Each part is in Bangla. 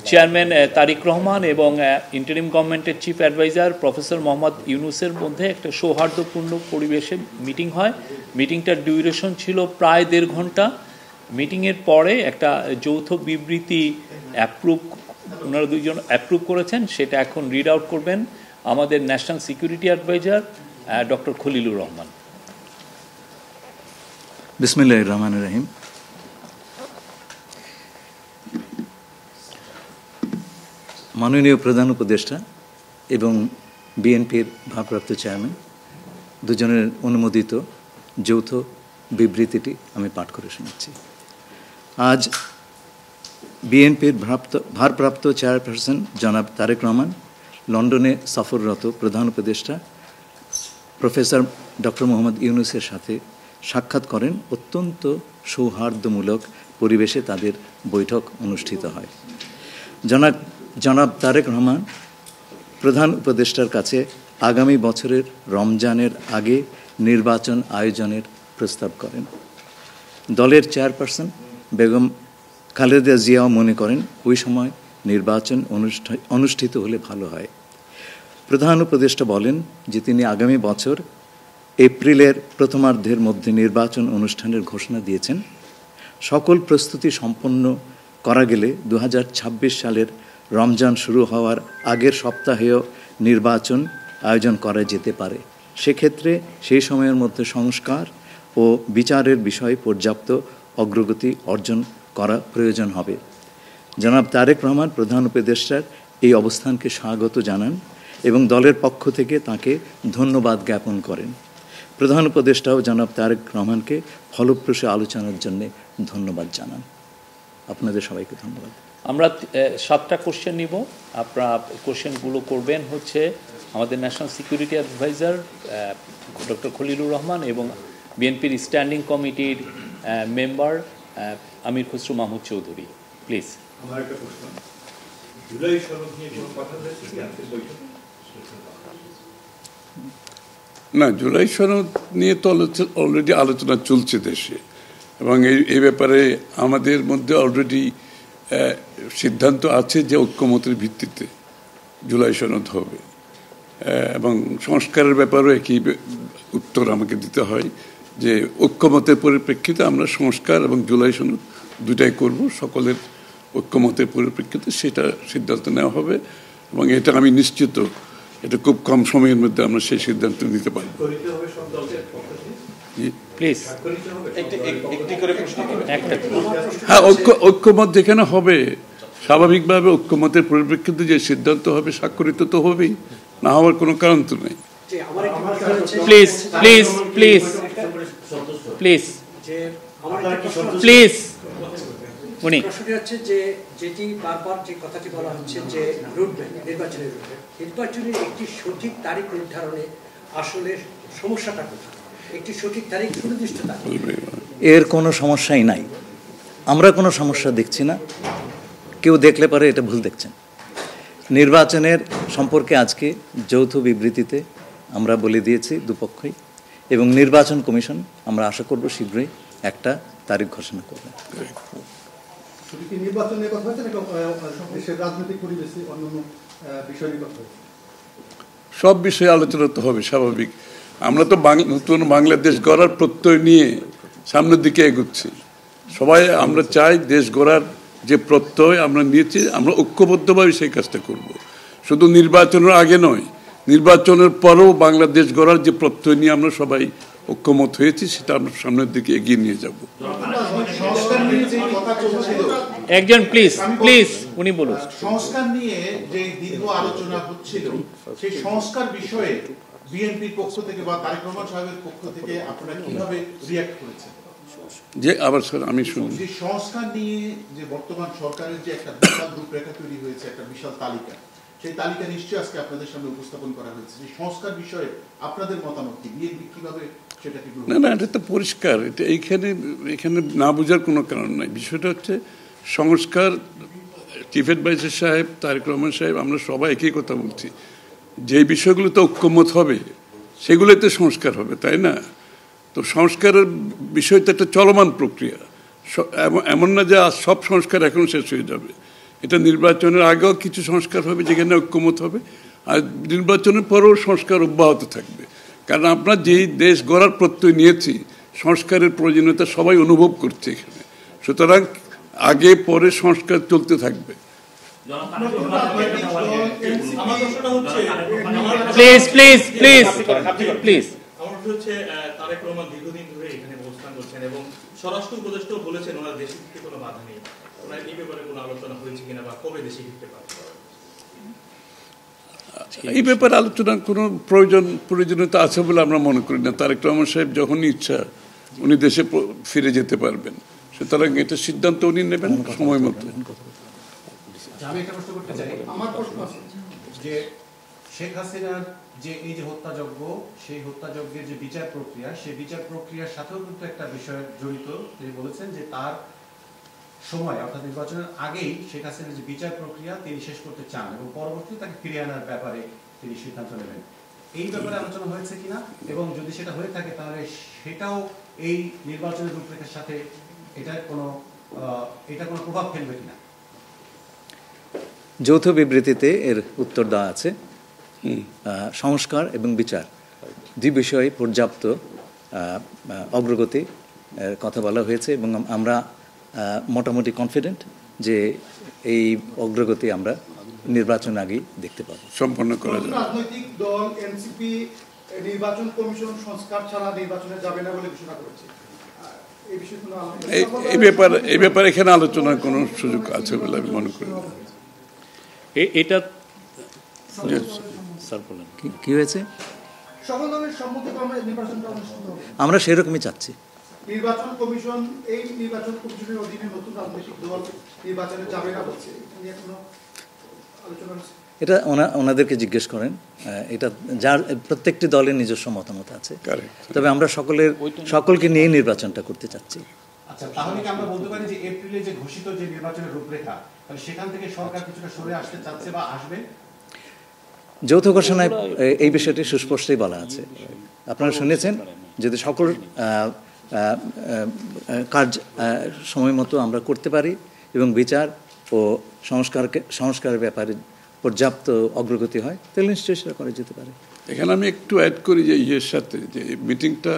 চেয়ারম্যান তারিক রহমান এবং ইন্টারিম গভর্নমেন্টের চিফ অ্যাডভাইজার প্রফেসর মোহাম্মদ ইউনুসের মধ্যে একটা সৌহার্দ্যপূর্ণ পরিবেশে মিটিং হয়। মিটিংটার ডিউরেশন ছিল প্রায় 1.5 ঘন্টা। মিটিংয়ের পরে একটা যৌথ বিবৃতি ওনারা দুইজন অ্যাপ্রুভ করেছেন, সেটা এখন রিড আউট করবেন আমাদের national security adviser doctor Khalilur Rahman. বিসমিল্লাহির রহমানির রহিম। মাননীয় প্রধান উপদেষ্টা এবং বিএনপির ভারপ্রাপ্ত চেয়ারম্যান দুজনের অনুমোদিত যৌথ বিবৃতিটি আমি পাঠ করে শোনাচ্ছি। আজ বিএনপির ভারপ্রাপ্ত চেয়ারপারসন জনাব তারেক রহমান লন্ডনে সফররত প্রধান উপদেষ্টা প্রফেসর ডক্টর মোহাম্মদ ইউনুসের সাথে সাক্ষাৎ করেন। অত্যন্ত সৌহার্দ্যমূলক পরিবেশে তাদের বৈঠক অনুষ্ঠিত হয়। জনাব তারেক রহমান প্রধান উপদেষ্টার কাছে আগামী বছরের রমজানের আগে নির্বাচন আয়োজনের প্রস্তাব করেন। দলের চেয়ারপারসন বেগম খালেদা জিয়াও মনে করেন ওই সময় নির্বাচন অনুষ্ঠিত হলে ভালো হয়। প্রধান উপদেষ্টা বলেন যে তিনি আগামী বছর এপ্রিলের প্রথমার্ধের মধ্যে নির্বাচন অনুষ্ঠানের ঘোষণা দিয়েছেন। সকল প্রস্তুতি সম্পন্ন করা গেলে 2026 সালের রমজান শুরু হওয়ার আগের সপ্তাহেও নির্বাচন আয়োজন করা যেতে পারে। সেক্ষেত্রে সেই সময়ের মধ্যে সংস্কার ও বিচারের বিষয়ে পর্যাপ্ত অগ্রগতি অর্জন করা প্রয়োজন হবে। জনাব তারেক রহমান প্রধান উপদেষ্টার এই অবস্থানকে স্বাগত জানান এবং দলের পক্ষ থেকে তাকে ধন্যবাদ জ্ঞাপন করেন। প্রধান উপদেষ্টাও জনাব তারেক রহমানকে ফলপ্রসূ আলোচনার জন্য ধন্যবাদ জানান। আপনাদের সবাইকে ধন্যবাদ। আমরা 7টা কোশ্চেন নিব। আপনারা কোশ্চেনগুলো করবেন হচ্ছে আমাদের national security adviser doctor Khalilur Rahman এবং বিএনপির স্ট্যান্ডিং কমিটির মেম্বার আমির খসরু মাহমুদ চৌধুরী। প্লিজ। আমার একটা প্রশ্ন, জুলাই সনদ নিয়ে কোনো কথা হয়েছে কি আজকের বৈঠকে? না, জুলাই সনদ নিয়ে তো অলরেডি আলোচনা চলছে দেশে, এবং এই ব্যাপারে আমাদের মধ্যে অলরেডি সিদ্ধান্ত আছে যে ঐক্যমতের ভিত্তিতে জুলাই সনদ হবে, এবং সংস্কারের ব্যাপারেও একই উত্তর আমাকে দিতে হয় যে ঐক্যমতের পরিপ্রেক্ষিতে আমরা সংস্কার এবং জুলাই সনদ দুটাই করব। সকলের ঐক্যমতের পরিপ্রেক্ষিতে সেটা সিদ্ধান্ত নেওয়া হবে, এবং এটা আমি নিশ্চিত এটা খুব কম সময়ের মধ্যে আমরা সেই সিদ্ধান্ত নিতে পারব। হ্যাঁ, ঐক্যমত যেখানে হবে স্বাভাবিকভাবে ঐক্যমতের পরিপ্রেক্ষিতে যে সিদ্ধান্ত হবে স্বাক্ষরিত তো হবেই, না হওয়ার কোনো কারণ তো নেই। Please please please please please. উনি হচ্ছে যে যেটি বারবার যে কথাটি বলা হচ্ছে যে রুটম্যাপ নির্বাচনের একটি সঠিক তারিখ নির্ধারণে আসলে সমস্যাটা কোথায়? একটি সঠিক তারিখ সুনির্দিষ্ট তারিখ এর কোনো সমস্যাই নাই। আমরা কোনো সমস্যা দেখছি না। কেউ দেখলে পারে এটা ভুল দেখছেন। নির্বাচনের সম্পর্কে আজকে যৌথ বিবৃতিতে আমরা বলে দিয়েছি দুপক্ষই, এবং নির্বাচন কমিশন আমরা আশা করব শীঘ্রই একটা তারিখ ঘোষণা করবে। সব বিষয়ে আলোচনা তো হবে স্বাভাবিক। আমরা তো নতুন বাংলাদেশ গড়ার প্রত্যয় নিয়ে সামনের দিকে এগোচ্ছি। সবাই আমরা চাই দেশ গড়ার যে প্রত্যয় আমরা নিয়েছি, আমরা ঐক্যবদ্ধভাবে সেই কাজটা করব। শুধু নির্বাচনের আগে নয়, নির্বাচনের পরেও বাংলাদেশ গড়ার যে প্রত্যয় নিয়ে আমরা সবাই ঐক্যমত হয়েছি সেটা আমরা সামনের দিকে এগিয়ে নিয়ে যাব। একজন প্লিজ প্লিজ উনি বলুন। সংস্কার নিয়ে যে দীর্ঘ আলোচনা হচ্ছিল, সেই সংস্কার বিষয়ে বিএনপির পক্ষ থেকে বা তারেক রহমান সাহেবের পক্ষ থেকে আপনারা কিভাবে রিঅ্যাক্ট করেছেন? যে আবার স্যার আমি শুনি, যে সংস্কার নিয়ে যে বর্তমান সরকারের যে একটা বিশাল রূপরেখা তৈরি হয়েছে, একটা বিশাল তালিকা, সেই তালিকা নিশ্চয়ই আজকে আপনাদের সামনে উপস্থাপন করা হয়েছে। যে সংস্কার বিষয়ে আপনাদের মতামত কি? বিএনপি কিভাবে সেটাকে? না, এটা তো পরিষ্কার। এটা এখানে না বোঝার কোনো কারণ নাই। বিষয়টা হচ্ছে সংস্কার। চিফ অ্যাডভাইজার সাহেব, তারেক রহমান সাহেব, আমরা সবাই একই কথা বলছি। যে বিষয়গুলোতে ঐক্যমত হবে সেগুলোতে সংস্কার হবে, তাই না? তো সংস্কারের বিষয়টা একটা চলমান প্রক্রিয়া। এমন না যে আজ সব সংস্কার এখন শেষ হয়ে যাবে। এটা নির্বাচনের আগেও কিছু সংস্কার হবে যেখানে ঐক্যমত হবে, আর নির্বাচনের পরেও সংস্কার অব্যাহত থাকবে। কারণ আমরা যেই দেশ গড়ার প্রত্যয় নিয়েছি, সংস্কারের প্রয়োজনীয়তা সবাই অনুভব করছে এখানে। সুতরাং আগে পরে সংস্কার চলতে থাকবে। Please please please please. Tarique Rahman দীর্ঘদিন ধরে এখানে অবস্থান করছেন এবং স্বরাষ্ট্র উপদেষ্টাও বলেছেন ওনার দেশে ফিরতে কোনো বাধা নেই। ওনার এই ব্যাপারে কোনো আলোচনা হয়েছে কিনা বা কবে দেশে ফিরতে পারবে? এই ব্যাপারে আলোচনার কোনো প্রয়োজনীয়তা আছে বলে আমরা মনে করি না। তারেক রহমান সাহেব যখনই ইচ্ছা উনি দেশে ফিরে যেতে পারবেন, সুতরাং এটা সিদ্ধান্ত উনি নেবেন সময় মতো। আমি একটা প্রশ্ন করতে চাই। আমার প্রশ্ন আছে যে শেখ হাসিনার যে এই যে হত্যাযজ্ঞ, সেই হত্যাযজ্ঞের যে বিচার প্রক্রিয়া, সেই বিচার প্রক্রিয়ার সাথেও কিন্তু একটা বিষয় জড়িত। তিনি বলেছেন যে তার সময় অর্থাৎ নির্বাচনের আগেই শেখ হাসিনার যে বিচার প্রক্রিয়া তিনি শেষ করতে চান এবং পরবর্তীতে তাকে ফিরিয়ে আনার ব্যাপারে তিনি সিদ্ধান্ত নেবেন। এই ব্যাপারে আলোচনা হয়েছে কিনা, এবং যদি সেটা হয়ে থাকে তাহলে সেটাও এই নির্বাচনের রূপরেখার সাথে এটা কোনো প্রভাব ফেলবে কিনা? যৌথ বিবৃতিতে এর উত্তর দেওয়া আছে। সংস্কার এবং বিচার দুই বিষয়ে পর্যাপ্ত অগ্রগতি কথা বলা হয়েছে এবং আমরা মোটামুটি কনফিডেন্ট যে এই অগ্রগতি আমরা নির্বাচন আগেই দেখতে পাবো, সম্পন্ন করা যাবে। রাজনৈতিক দল এনসিপি নির্বাচন কমিশন সংস্কার ছাড়া নির্বাচনে যাবে না বলে ঘোষণা করেছে। এই ব্যাপারে এখানে আলোচনার কোনো সুযোগ আছে বলে আমি মনে করি না। এটা স্যার বলেন কি হয়েছে? সকল দলের সম্মতিক্রমে নির্বাচনটা অনুষ্ঠিত হবে। আমরা সেরকমই চাচ্ছি। নির্বাচন কমিশন এই নির্বাচন কমিশনের অধীনে নতুন রাজনৈতিক দল নির্বাচনে যাবে না বলছে, এটা কোনো আলোচনা হচ্ছে? এটা ওনাদেরকে জিজ্ঞেস করেন। এটা যার প্রত্যেকটি দলের নিজস্ব মতামত আছে, তবে আমরা সকলকে নিয়ে নির্বাচনটা করতে চাচ্ছি। আচ্ছা, তাহলে কি আমরা বলতে পারি যে এপ্রিলে যে ঘোষিত যে নির্বাচনের রূপরেখা, তাহলে সেখান থেকে সরকার কিছুটা সরে আসতে চাচ্ছে বা আসবে? যৌথ ঘোষণায় এই বিষয়টি সুস্পষ্টই বলা আছে। আপনারা শুনেছেন, যদি সকল কাজ সময় মতো আমরা করতে পারি এবং বিচার ও সংস্কারের ব্যাপারে পর্যাপ্ত অগ্রগতি হয়, তাহলে নিশ্চয়ই সেটা করা যেতে পারে। এখানে আমি একটু অ্যাড করি যে ইয়ের সাথে, যে মিটিংটা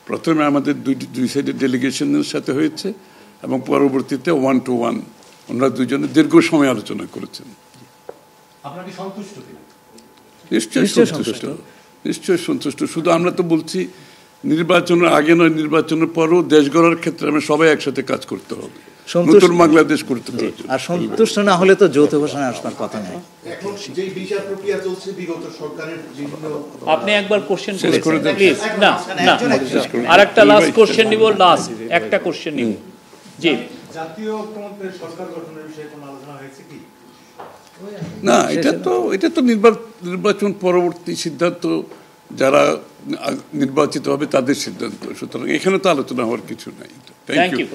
প্রথমে আমাদের দুই সাইডের ডেলিগেশনের সাথে হয়েছে এবং পরবর্তীতে 1-to-1 ওনারা দুজনে দীর্ঘ সময় আলোচনা করেছেন। আপনারা কি সন্তুষ্ট কিনা? নিশ্চয়ই সন্তুষ্ট। শুধু আমরা তো বলছি নির্বাচনের আগে নয়, নির্বাচনের পরও দেশ গড়ার ক্ষেত্রে আমরা সবাই একসাথে কাজ করতে হবে, নতুন বাংলাদেশ করতে হবে। আর সন্তুষ্ট না হলে তো যৌথ ঘোষণা আসবার কথা নয়। এখন যে বিচার প্রক্রিয়া চলছে বিগত সরকারের বিভিন্ন, আপনি একবার কোশ্চেন করেছেন প্লিজ। না না, আরেকটা লাস্ট কোশ্চেন নিব, লাস্ট একটা কোশ্চেন নিব। জি, জাতীয় ঐক্যমত্যের সরকার গঠনের বিষয়ে কোনো আলোচনা হয়েছে কি? না, এটা তো নির্বাচন পরবর্তী সিদ্ধান্ত, যারা নির্বাচিত হবে তাদের সিদ্ধান্ত। সুতরাং এখানে তো আলোচনা হওয়ার কিছু নাই। Thank you.